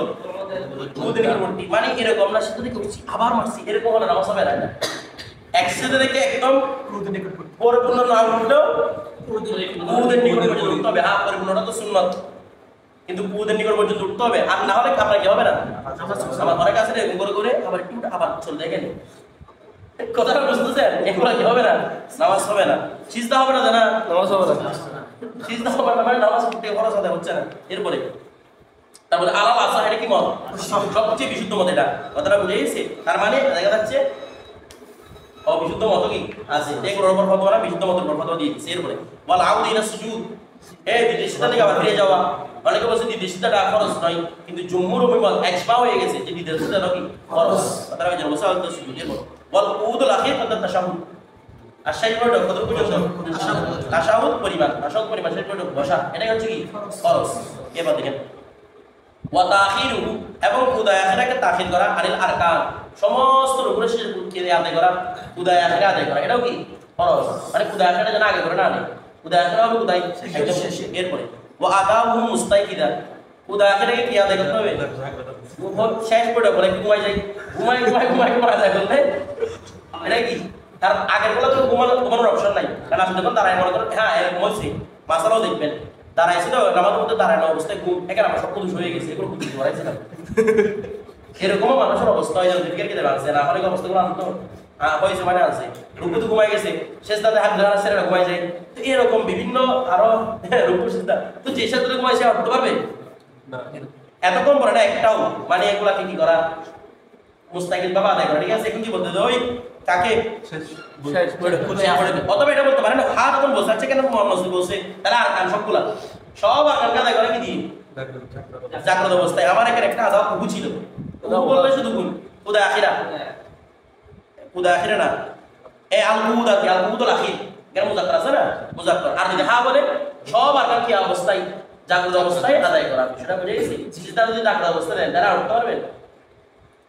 কুউদের নিকটবর্তী, মানে এরকম না সিজদা থেকে উঠছি আবার মারছি, এরকম হলে নামাজ হবে না। এক সিজদা থেকে একদম কুউদের নিকটবর্তী, পরিপূর্ণ না উঠলেও কুউদের নিকট পর্যন্ত উঠতে হবে। হ্যাঁ, পরিপূর্ণটা তো সুন্নাত, কিন্তু কুউদের নিকট পর্যন্ত উঠতে হবে, আর না হলে আপনার কি হবে না, আমার ঘরের কাছে এরকম করে করে আবার একটু আবার চলে দেখেন, কথাটা বুঝতেছেন? এগুলো কি হবে না, নামাজ হবে না, সিজদা হবে না, জানা নামাজ হবে না, সিজদা হবে না, মানে নামাজ পড়তে খরচ আদায় হচ্ছে না। এরপরে তারপরে আলাল আসা, এটা কি মত? সবচেয়ে বিশুদ্ধ মত, এটা কথাটা বুঝে গেছে? তার মানে দেখা যাচ্ছে অবিশুদ্ধ মত কি আছে, এগুলোর উপর ফতোয়া না, বিশুদ্ধ মতের উপর ফতোয়া দিয়ে দিচ্ছে। এরপরে বল আউদি না সুজুদ, দ্বিতীয় সিজদা থেকে আবার ফিরে যাওয়া, অনেকে বলছে দ্বিতীয় সিজদাটা ফরজ নয়, কিন্তু জumhur উম্মাত ইজমা হয়ে গেছে যে দ্বিতীয় সিজদাটা কি ফরজ, কথাটা বুঝে বলছে আউদি সুজুদ। এরপর বল কুউদুল আখির কত তাশাহুদ, আর শেষ পর্যন্ত কত পর্যন্ত? তাশাহুদ পরিমাণ, তাশাহুদ পরিমাণ শেষ পর্যন্ত বসা, এটাই হচ্ছে কি ফরজ। এবার দেখেন ওয়া তাখিরুহু, এবং কুদায় আখিরাকে তাখির করা, আনিল আরকান, সমস্ত রুকুনের শেষে কুদকে আদায় করা, কুদায় আখিরা আদায় করা, এটাও কি ফরজ, মানে কুদায় আখিরা যেন আগে করে না আনে, কুদায় আখিরা হবে কুদায় একদম শেষে। এরপরে ওয়া আদাহু মুস্তাইকিদা, কুদায় আখিরাকে কি আদায় করতে হবে? শেষ পড়ে বলে ঘুমাই যাই, ঘুমাই আদায় করলে এটা কি, তার আগের বলে তো ঘুমানোর অপশন নাই, কারণ আপনি যখন দাঁড়ায় মনে করেন, হ্যাঁ এরকম হচ্ছে, মাসালাও দেখবেন দাঁড়াইছিল নামাজের মধ্যে দাঁড়ানো অবস্থায় ঘুম, এখানে আমার সব পুরুষ হয়ে গেছে, এগুলো বুঝতে পারছিলাম, এরকমও মানুষের অবস্থা হয়, দিকের কেটে বাড়ছে না, অনেক অবস্থাগুলো আনতো হয়েছে, মানে আছে রুকুতে ঘুমাই গেছে, শেষ দাঁতে হাত ধরা ছেড়ে ঘুমাই যায়, তো এরকম বিভিন্ন আরো রুকু সিজদা, তো যে সাথে ঘুমাই সে উঠতে পারবে না, এতক্ষণ পরে না একটাও, মানে এগুলাকে কি করা মুস্তাকিল বাবা আদায় করা, ঠিক আছে? এখন কি বলতে ওই কাকে অথবা এটা বলতে পারে না, হাত এখন বসে আছে কেন মোহাম্মদ বলছে, তাহলে আর কান সবগুলা সব আর কান আদায় করা কি দিয়ে জাগ্রত অবস্থায়। আমার এখানে একটা আযাব কুহু ছিল, কুহু বললে শুধু কুহু, কুদা আখিরা, কুদা আখিরা না, এ আল কুহুদ আছে, আল কুহুদুল আখির, এখানে মুজাক্কার আছে না, মুজাক্কার। আর যদি হা বলে সব আরকান কি অবস্থায়, জাগ্রত অবস্থায় আদায় করা, সেটা বুঝে গেছি। সিজদা যদি জাগ্রত অবস্থায় দেন তারা উঠতে পারবেন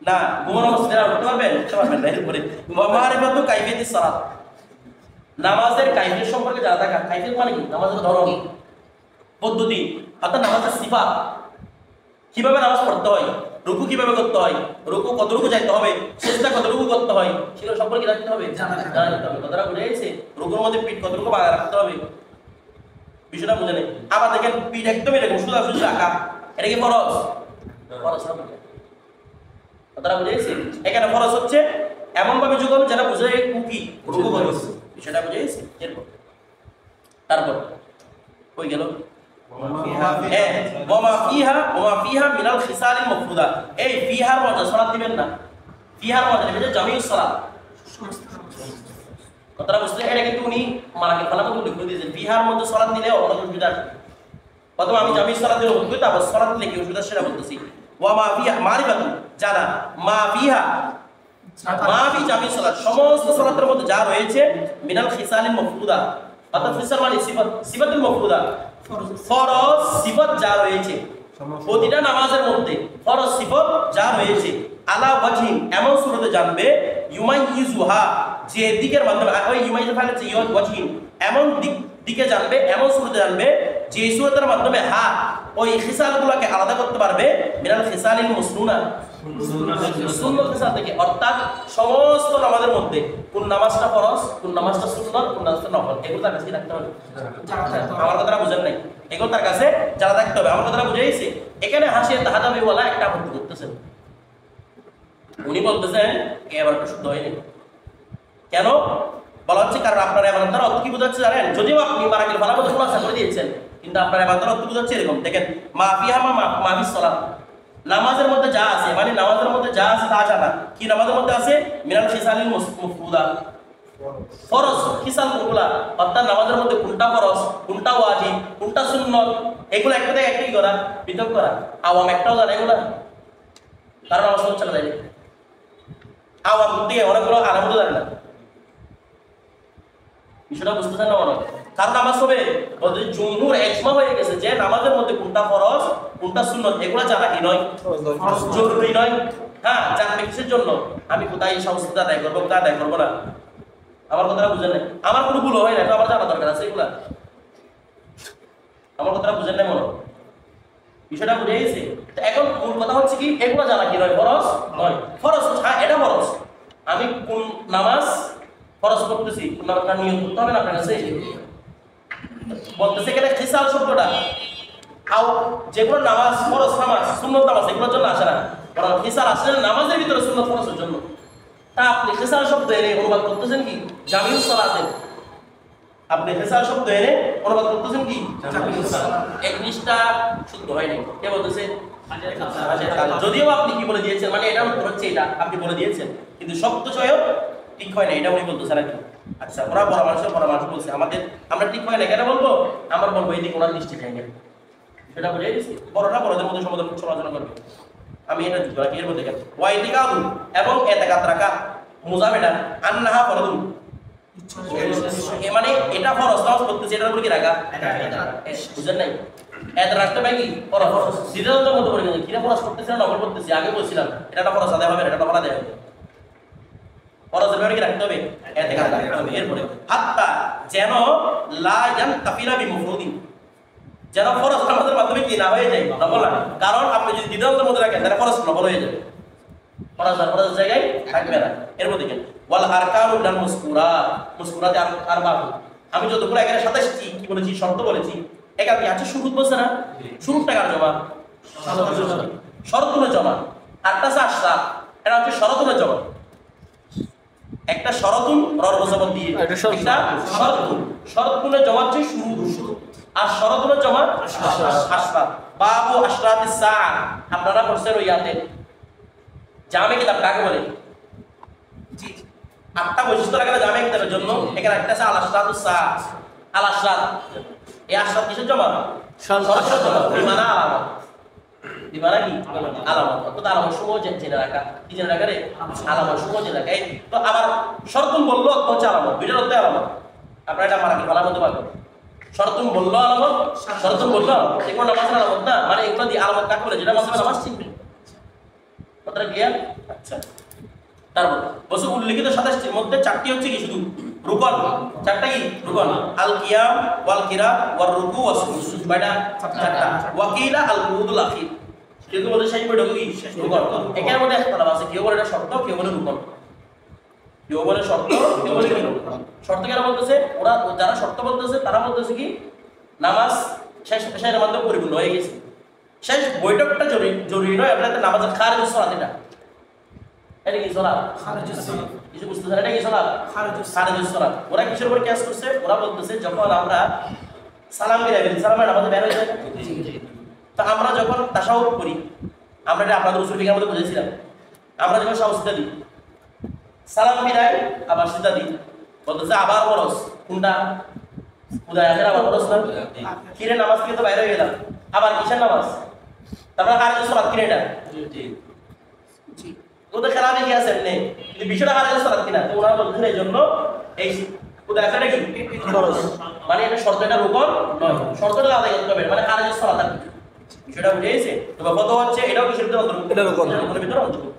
না, ঘুমানো অবস্থায় তারা উঠতে পারবেন না। এরপরে মারিফাতু কাইফিয়াতিস সালাত, নামাজের কাইফিয়ত সম্পর্কে জানা থাকা। কাইফিয়ত মানে কি? নামাজের ধরন, পদ্ধতি, অর্থাৎ নামাজের সিফাত, কিভাবে নামাজ পড়তে হয়, রুকু কিভাবে করতে হয়, রুকু কতটুকু যাইতে হবে, সিজদা কতটুকু করতে হয়, সেগুলো সম্পর্কে জানতে হবে, জানা রাখতে হবে। কথাটা বুঝে গেছে? রুকুর মধ্যে পিঠ কতটুকু বাঁধা রাখতে হবে, বিষয়টা বুঝে নেই। আবার দেখেন পিঠ একদম এরকম সোজা সোজা রাখা, এটা কি ফরজ? ফরজ না। কথাটা বুঝে গেছে? এখানে ফরজ হচ্ছে এমন ভাবে যুগল যেটা বুঝে কুকি রুকু করে, বিষয়টা বুঝে গেছে? এরপর তারপর কই গেল? ওমা ফিহা মিনাল খিসালিল মাফরুদা। এই ফিহার মধ্যে সালাত দিবেন না, ফিহার মধ্যে এটা জামিউস সালাত। কথাটা বুঝতে, এটা কিন্তু উনি মারাকে ফালাতে লিখে দিয়েছেন, ফিহার মধ্যে সালাত দিলে অনেক অসুবিধা আছে। প্রথমে আমি জামিউস সালাত দিলে বলবো, তারপর সালাত দিলে কি অসুবিধা সেটা বলতেছি। ওমা ফিহা মারিফাতু, জানা, মা ফিহা, মা ফি জামিউস সালাত, সমস্ত সালাতের মধ্যে যা রয়েছে মিনাল খিসালিল মাফরুদা, অর্থাৎ খিসাল মানে সিফাত, সিফাতুল মাফরুদা, ফরজ সিফাত যা রয়েছে প্রতিটা নামাজের মধ্যে, ফরজ সিফাত যা রয়েছে আলা ওয়াজহিন, এমন সূরতে জানবে, ইউমাইয়িজুহা, যে দিকের মাধ্যমে, ওই ইউমাইয়িজু ফালে যে ওয়াজহিন, এমন দিকে জানবে, এমন সূরতে জানবে যে সূরতের মাধ্যমে হা ওই খিসালগুলোকে আলাদা করতে পারবে মিনাল খিসালিল মুসনুনা, সুন্নাত খিসাল থেকে। অর্থাৎ সমস্ত নামাজের মধ্যে কোন নামাজটা ফরজ, কোন নামাজটা সুন্নাত, কোন নামাজটা নফল, এগুলো তার কাছে রাখতে হবে। আমার কথাটা বুঝেন নাই? এগুলো তার কাছে জানা থাকতে হবে। আমার কথাটা বুঝে গেছে? এখানে হাসিয়ে তাহাদাবি ওয়ালা একটা আপত্তি করতেছেন, উনি বলতেছেন এবার একটু শুদ্ধ হয়নি। কেন বলা হচ্ছে? কারণ আপনার এবার তার অর্থ কি বোঝাচ্ছে জানেন? যদিও আপনি মারাকিল ফালার মধ্যে খোলাসা করে দিয়েছেন, কিন্তু আপনার এবার তার অর্থ বোঝাচ্ছে এরকম। দেখেন, মা ফিহা মা ফিস সালাত, নামাজের মধ্যে যা আছে, মানে নামাজের মধ্যে যা আছে তা জানা। কি নামাজের মধ্যে আছে? মিনাল খিসালিল মাফরুদা, ফরজ খিসাল গুলা, অর্থাৎ নামাজের মধ্যে কোনটা ফরজ, কোনটা ওয়াজিব, কোনটা সুন্নাত, এগুলো একটা থেকে একটাই করা, পৃথক করা। আওয়াম একটাও জানে এগুলা, কারণ নামাজ পড়ছে না, জানে আওয়াম দিয়ে অনেকগুলো আলামত জানে না। বিষয়টা বুঝতেছেন না মনে? কারণ নামাজ হবে জুমহুর ইজমা হয়ে গেছে যে নামাজের মধ্যে কোনটা ফরজ, কোনটা সুন্নাত, এগুলো জানা কি নয়, জরুরি নয়। হ্যাঁ, জানবে কিসের জন্য? আমি কোথায় সংস্কৃতি আদায় করবো, কোথায় আদায় করবো না। আমার কথাটা বুঝেন নাই? আমার কোনো ভুল হয় না, আমার জানা দরকার আছে এগুলা। আমার কথাটা বুঝেন নাই মনে? বিষয়টা বুঝে গেছে? এখন মূল কথা হচ্ছে কি, এগুলো জানা কি নয়, ফরজ নয়। ফরজ, হ্যাঁ এটা ফরজ। আমি কোন নামাজ ফরজ করতেছি, কোন নামাজটা নিয়ত করতে হবে না আপনার কাছে? বলতেছে এখানে খিসাল শব্দটা যেগুলো নামাজ ফরজ নামাজ, সুন্নত নামাজ, এগুলোর জন্য আসে না, কারণ খিসাল আসলে নামাজের ভিতরে সুন্নত ফরজের জন্য। তা আপনি খিসাল শব্দ এনে অনুবাদ করতেছেন কি জামিউস সালাতে, আপনি খিসাল শব্দ এনে অনুবাদ করতেছেন কি জামিউস সালাত। এই জিনিসটা শুদ্ধ হয়নি। কে বলতেছে? যদিও আপনি কি বলে দিয়েছেন, মানে এটা উত্তর হচ্ছে এটা আপনি বলে দিয়েছেন, কিন্তু শব্দ চয়ন ঠিক হয় না, এটা উনি বলতেছেন আর কি। আচ্ছা, ওরা পরামর্শ বলছে আমাদের, আমরা ঠিক হয় না কেন বলবো? আমার বলবো এই দিকে ওনার দৃষ্টি খাই না, সেটা বুঝে গেছি। বড়রা বড়দের মধ্যে সমালোচনা করবে, আমি এটা যুক্ত রাখি। এর মধ্যে দেখেন ওয়াইতিকাদু, এবং এতেকাত রাখা, মুজাবেদা আন্নাহা ফরদুন, মানে এটা ফরজ, নামাজ পড়তেছি এটার উপর কি রাখা, বুঝেন নাই? এত রাখতে পাই কি ফরজ, সিদ্ধান্তের মধ্যে পড়ে গেছে, কিরা ফরজ করতেছি না নফল করতেছি, আগে বলছিলাম এটা ফরজ আদায় হবে, এটা নফল আদায় হবে। ফরজের ব্যাপারে কি রাখতে হবে? এতেকাত রাখতে হবে। এরপরে হাত্তা, যেন লা ইয়ানতাফিরা বিমুফরুদিন, যেন ফরজ নামাজের মাধ্যমে কি না হয়ে যায় নফল না। কারণ আপনি যদি দ্বিধান্তের মধ্যে রাখেন তাহলে ফরজ নফল হয়ে যাবে, ফরজের জায়গায় থাকবে না। এর মধ্যে দেখেন ওয়াল আরকানু মিনাল মুসকুরাতে আরবা, আমি যতগুলো এখানে 27 কি বলেছি, শর্ত বলেছি, এখানে আছে শুরুত বলছে না, শুরুটা কার জমা? শরতুনের জমা। আরটা আছে আশরা, এটা হচ্ছে শরতুনের জমা। একটা শরতুন রর মুজাবাদ দিয়ে, একটা শরতুন, শরতুনের জমা হচ্ছে শুরু, আর শরতুনের জমা আশরা। বাবু আশরাতিস সাআ, আপনারা পড়ছেন ওই ইয়াতে জামে কিতাব কাকে বলে? জি, 8টা বৈশিষ্ট্য লাগালে জামে কিতাবের জন্য। এখানে একটা আছে আল আশরাতুস সাআ, আল আশরাত এই আশরাত কিসের জমা? শর্তের জমা। বিমানা আলামত, বিমানা কি আলামত, অর্থাৎ আলামত সমূহ জেনে রাখা। কি জেনে রাখা রে? আলামত সমূহ জেনে রাখা। এই তো আবার শর্তুন বললো অর্থ হচ্ছে আলামত, দুইটার অর্থ আলামত। আপনারা এটা মারাকি ভালো মতো পারবেন। শর্তুন বললো আলামত, শর্তুন বললো এগুলো নামাজের আলামত না, মানে এগুলো দিয়ে আলামত কাজ করে যেটা মাঝে নামাজ চিনবে। কথাটা ক্লিয়ার? আচ্ছা, তারপর বসে উল্লেখিত 27টির মধ্যে 4টি হচ্ছে কি শুধু রুকন। 4টা কি রুকন? আল কিয়াম ওয়াল কিরাত ওয়ার রুকু ওয়াস সুজুদ। কয়টা? 4টা। ওয়াকিলা আল কুউদুল আখির, কেউ বলে সেই বৈঠক কি রুকন। এখানে মধ্যে ইখতিলাফ আছে, কেউ বলে এটা শর্ত, কেউ বলে রুকন। কেউ বলে শর্ত, কেউ বলে কি রুকন। শর্ত কেন বলতেছে? ওরা যারা শর্ত বলতেছে তারা বলতেছে কি নামাজ শেষ পেশার মাধ্যমে পরিপূর্ণ হয়ে গেছে। শেষ বৈঠকটা জরুরি নয়, আপনাদের নামাজের খারিজ সালাত। এটা কি সালাত? খারিজুস সালাত। কিছু বুঝতেছেন? এটা কি সালাত? খারিজুস সালাত। ওরা কিসের উপর কিয়াস করছে? ওরা বলতেছে যখন আমরা সালাম ফিরাই ফেলি, সালামের নামাজে বের হয়ে যায়, তো আমরা যখন তাশাহুদ করি, আমরা এটা আপনাদের উসুল ফিকহের মধ্যে বুঝেছিলাম, আমরা যখন সাহসিতা দিই, সালাম ফিরাই আবার সিজদা দিই, বলতেছে আবার ফরজ। কোনটা? উদয় আখের আবার ফরজ না? কিরে নামাজ থেকে তো বাইরে হয়ে গেলাম, আবার কিসের নামাজ? তারপরে খারিজুস সালাত কিনে এটা ওদের খেলা দেখি আছে এমনি, কিন্তু বিষয়টা খারিজুস সালাত কিনা। তো ওরা বলতেছেন এই জন্য এই উদয় আখেরটা কি ফরজ, মানে এটা শর্ত, এটা রুকন নয়, শর্তটা আদায় করতে হবে, মানে খারিজুস সালাত। বিষয়টা বুঝে গেছে? তবে কত হচ্ছে এটাও কিসের ভিতরে অন্তর্ভুক্ত? এটা রুকনের ভিতরে অন্তর্ভুক্ত।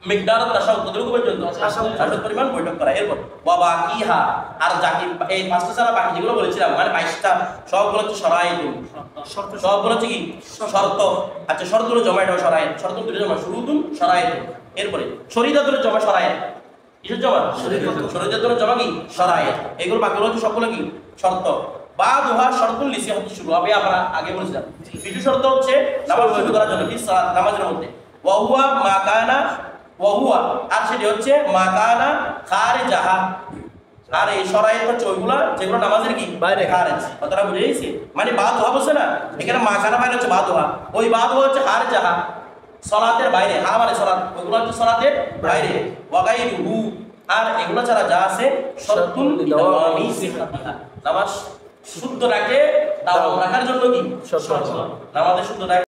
মিকদার তাশাহুদ কতটুকু পর্যন্ত? তাশাহুদ পরিমাণ বৈঠক করা। এরপর ওয়া বাকিহা, আর যাকে এই 5টা ছাড়া বাকি যেগুলো বলেছিলাম মানে 22টা, সবগুলো হচ্ছে শরাইত, সবগুলো হচ্ছে কি শর্ত। আচ্ছা, শর্তগুলো জমা, এটাও শরাইত। শর্ত দুটো জমা, শুরুতুন শরাইত। এরপরে শরীয়তের জমা শরাইত। কিসের জমা? শরীয়তের জমা কি শরাইত। এগুলো বাকিগুলো হচ্ছে সবগুলো কি শর্ত। বা দুহা শর্তুল লিসিহাতি শুরু হবে, আমরা আগে বলেছিলাম। কিছু শর্ত হচ্ছে নামাজ শুরু করার জন্য, কি নামাজের মধ্যে। ওয়া হুয়া মা কানা, ওয়া হুয়া আর সেটি হচ্ছে মা কানা খারিজাহা। আর এই শরাইত হচ্ছে ওইগুলা যেগুলো নামাজের কি বাইরে, খারিজ। কথাটা বুঝে গেছি? মানে বা দুহা বলছে না, এখানে মা কানা বাইরে হচ্ছে বা দুহা, ওই বা দুহা হচ্ছে খারিজাহা, সালাতের বাইরে। হা মানে সালাত, ওইগুলো হচ্ছে সালাতের বাইরে। ওয়া গায়রুহু, আর এগুলো ছাড়া যা আছে শর্তুল লিদাওয়ামি সিহাতিহা, নামাজ শুদ্ধ রাখে দাওয়াম রাখার জন্য কি শর্ত। নামাজের শুদ্ধ রাখে